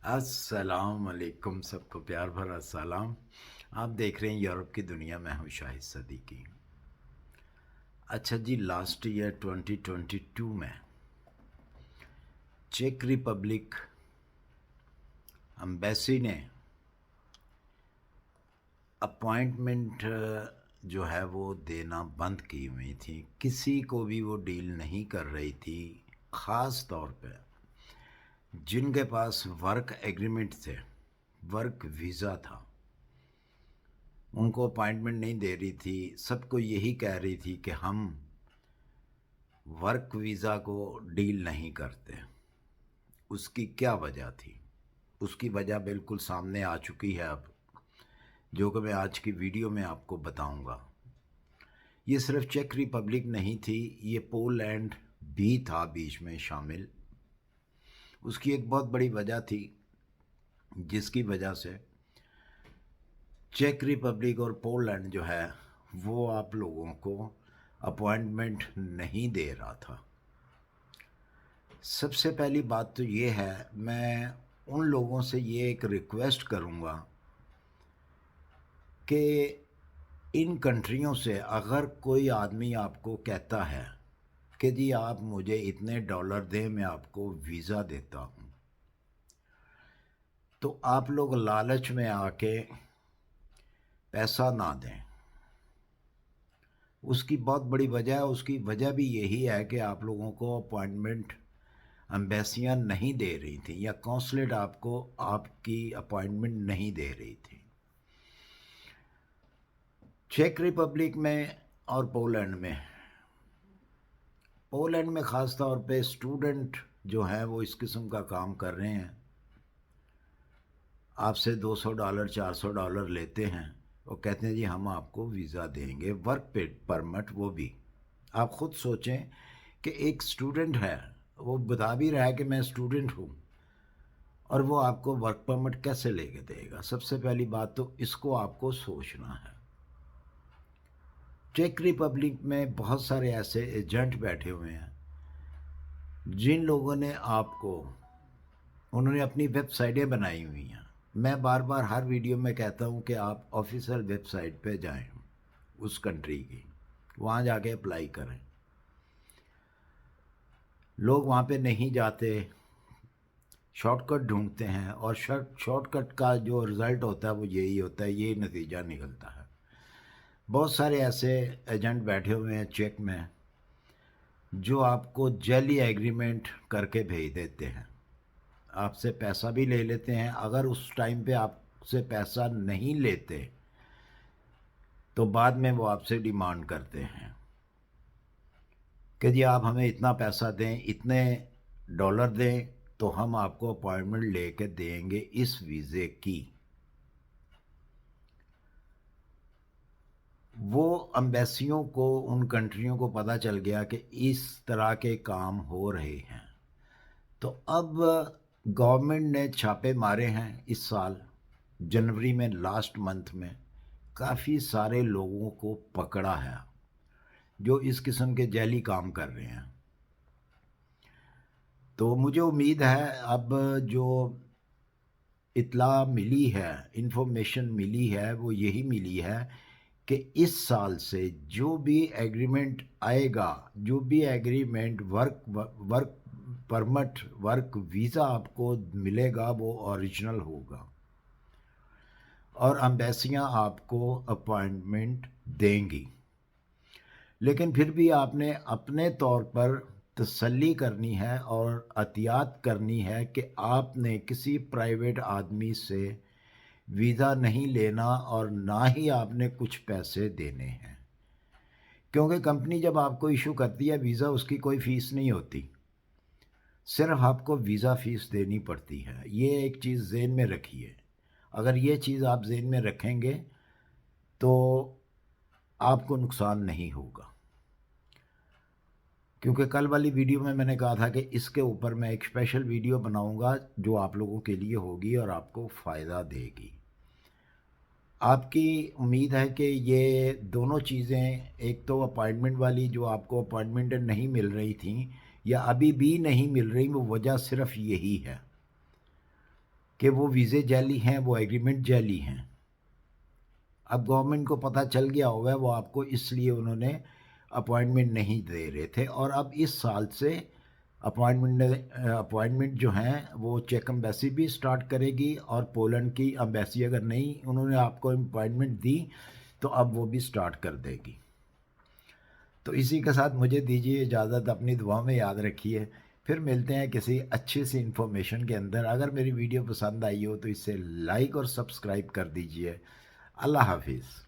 السلام علیکم، سب کو پیار بھرا سلام۔ آپ دیکھ رہے ہیں یورپ کی دنیا میں ہوں شاہد صدیقی۔ اچھا جی، لاسٹ ایئر 2022 میں چیک ریپبلک امبیسی نے اپوائنٹمنٹ جو ہے وہ دینا بند کی ہوئی تھی، کسی کو بھی وہ ڈیل نہیں کر رہی تھی، خاص طور پہ جن کے پاس ورک ایگریمنٹ تھے، ورک ویزا تھا، ان کو اپوائنٹمنٹ نہیں دے رہی تھی۔ سب کو یہی کہہ رہی تھی کہ ہم ورک ویزا کو ڈیل نہیں کرتے۔ اس کی کیا وجہ تھی؟ اس کی وجہ بالکل سامنے آ چکی ہے اب، جو کہ میں آج کی ویڈیو میں آپ کو بتاؤں گا۔ یہ صرف چیک ریپبلک نہیں تھی، یہ پولینڈ بھی تھا بیچ میں شامل۔ اس کی ایک بہت بڑی وجہ تھی جس کی وجہ سے چیک ریپبلک اور پولینڈ جو ہے وہ آپ لوگوں کو اپوائنٹمنٹ نہیں دے رہا تھا۔ سب سے پہلی بات تو یہ ہے، میں ان لوگوں سے یہ ایک ریکویسٹ کروں گا کہ ان کنٹریوں سے اگر کوئی آدمی آپ کو کہتا ہے کہ جی آپ مجھے اتنے ڈالر دیں میں آپ کو ویزا دیتا ہوں، تو آپ لوگ لالچ میں آ کے پیسہ نہ دیں۔ اس کی بہت بڑی وجہ ہے، اس کی وجہ بھی یہی ہے کہ آپ لوگوں کو اپوائنٹمنٹ امبیسیاں نہیں دے رہی تھیں، یا کونسلیٹ آپ کو آپ کی اپوائنٹمنٹ نہیں دے رہی تھی۔ چیک ریپبلک میں اور پولینڈ میں خاص طور پہ اسٹوڈنٹ جو ہیں وہ اس قسم کا کام کر رہے ہیں، آپ سے $200 $400 لیتے ہیں، وہ کہتے ہیں جی ہم آپ کو ویزا دیں گے، ورک پرمٹ۔ وہ بھی آپ خود سوچیں کہ ایک اسٹوڈنٹ ہے، وہ بتا بھی رہا ہے کہ میں اسٹوڈنٹ ہوں، اور وہ آپ کو ورک پرمٹ کیسے لے کے دے گا؟ سب سے پہلی بات تو اس کو آپ کو سوچنا ہے۔ چیک ریپبلک میں بہت سارے ایسے ایجنٹ بیٹھے ہوئے ہیں جن لوگوں نے انہوں نے اپنی ویب سائٹیں بنائی ہوئی ہیں۔ میں بار بار ہر ویڈیو میں کہتا ہوں کہ آپ آفیشیل ویب سائٹ پہ جائیں اس کنٹری کی، وہاں جا کے اپلائی کریں۔ لوگ وہاں پہ نہیں جاتے، شارٹ کٹ ڈھونڈتے ہیں، اور شارٹ کٹ کا جو رزلٹ ہوتا ہے وہ یہی ہوتا ہے، یہی نتیجہ نکلتا ہے۔ بہت سارے ایسے ایجنٹ بیٹھے ہوئے ہیں چیک میں جو آپ کو جعلی ایگریمنٹ کر کے بھیج دیتے ہیں، آپ سے پیسہ بھی لے لیتے ہیں۔ اگر اس ٹائم پہ آپ سے پیسہ نہیں لیتے تو بعد میں وہ آپ سے ڈیمانڈ کرتے ہیں کہ جی آپ ہمیں اتنا پیسہ دیں، اتنے ڈالر دیں، تو ہم آپ کو اپوائنٹمنٹ لے کے دیں گے اس ویزے کی۔ وہ امبیسیوں کو، ان کنٹریوں کو پتہ چل گیا کہ اس طرح کے کام ہو رہے ہیں، تو اب گورنمنٹ نے چھاپے مارے ہیں اس سال جنوری میں، لاسٹ منتھ میں کافی سارے لوگوں کو پکڑا ہے جو اس قسم کے جعلی کام کر رہے ہیں۔ تو مجھے امید ہے اب جو اطلاع ملی ہے، انفارمیشن ملی ہے، وہ یہی ملی ہے کہ اس سال سے جو بھی ایگریمنٹ آئے گا، جو بھی agreement work permit, work visa آپ کو ملے گا، وہ اوریجنل ہوگا، اور امبیسیاں آپ کو اپوائنٹمنٹ دیں گی۔ لیکن پھر بھی آپ نے اپنے طور پر تسلی کرنی ہے اور احتیاط کرنی ہے کہ آپ نے کسی پرائیویٹ آدمی سے ویزا نہیں لینا، اور نہ ہی آپ نے کچھ پیسے دینے ہیں، کیونکہ کمپنی جب آپ کو ایشو کرتی ہے ویزا، اس کی کوئی فیس نہیں ہوتی، صرف آپ کو ویزا فیس دینی پڑتی ہے۔ یہ ایک چیز ذہن میں رکھیے، اگر یہ چیز آپ ذہن میں رکھیں گے تو آپ کو نقصان نہیں ہوگا۔ کیونکہ کل والی ویڈیو میں نے کہا تھا کہ اس کے اوپر میں ایک اسپیشل ویڈیو بناؤں گا جو آپ لوگوں کے لیے ہوگی اور آپ کو فائدہ دے گی۔ آپ کی امید ہے کہ یہ دونوں چیزیں، ایک تو اپوائنٹمنٹ والی جو آپ کو اپوائنٹمنٹ نہیں مل رہی تھیں یا ابھی بھی نہیں مل رہی، وہ وجہ صرف یہی ہے۔ کہ وہ ویزے جعلی ہیں، وہ ایگریمنٹ جعلی ہیں۔ اب گورنمنٹ کو پتہ چل گیا ہوگا، وہ آپ کو اس لیے انہوں نے اپوائنٹمنٹ نہیں دے رہے تھے، اور اب اس سال سے اپوائنٹمنٹ جو ہیں وہ چیک امبیسی بھی سٹارٹ کرے گی، اور پولینڈ کی امبیسی اگر نہیں انہوں نے آپ کو اپوائنٹمنٹ دی تو اب وہ بھی سٹارٹ کر دے گی۔ تو اسی کے ساتھ مجھے دیجیے اجازت، اپنی دعا میں یاد رکھیے، پھر ملتے ہیں کسی اچھی سی انفارمیشن کے اندر۔ اگر میری ویڈیو پسند آئی ہو تو اسے لائک اور سبسکرائب کر دیجیے۔ اللہ حافظ۔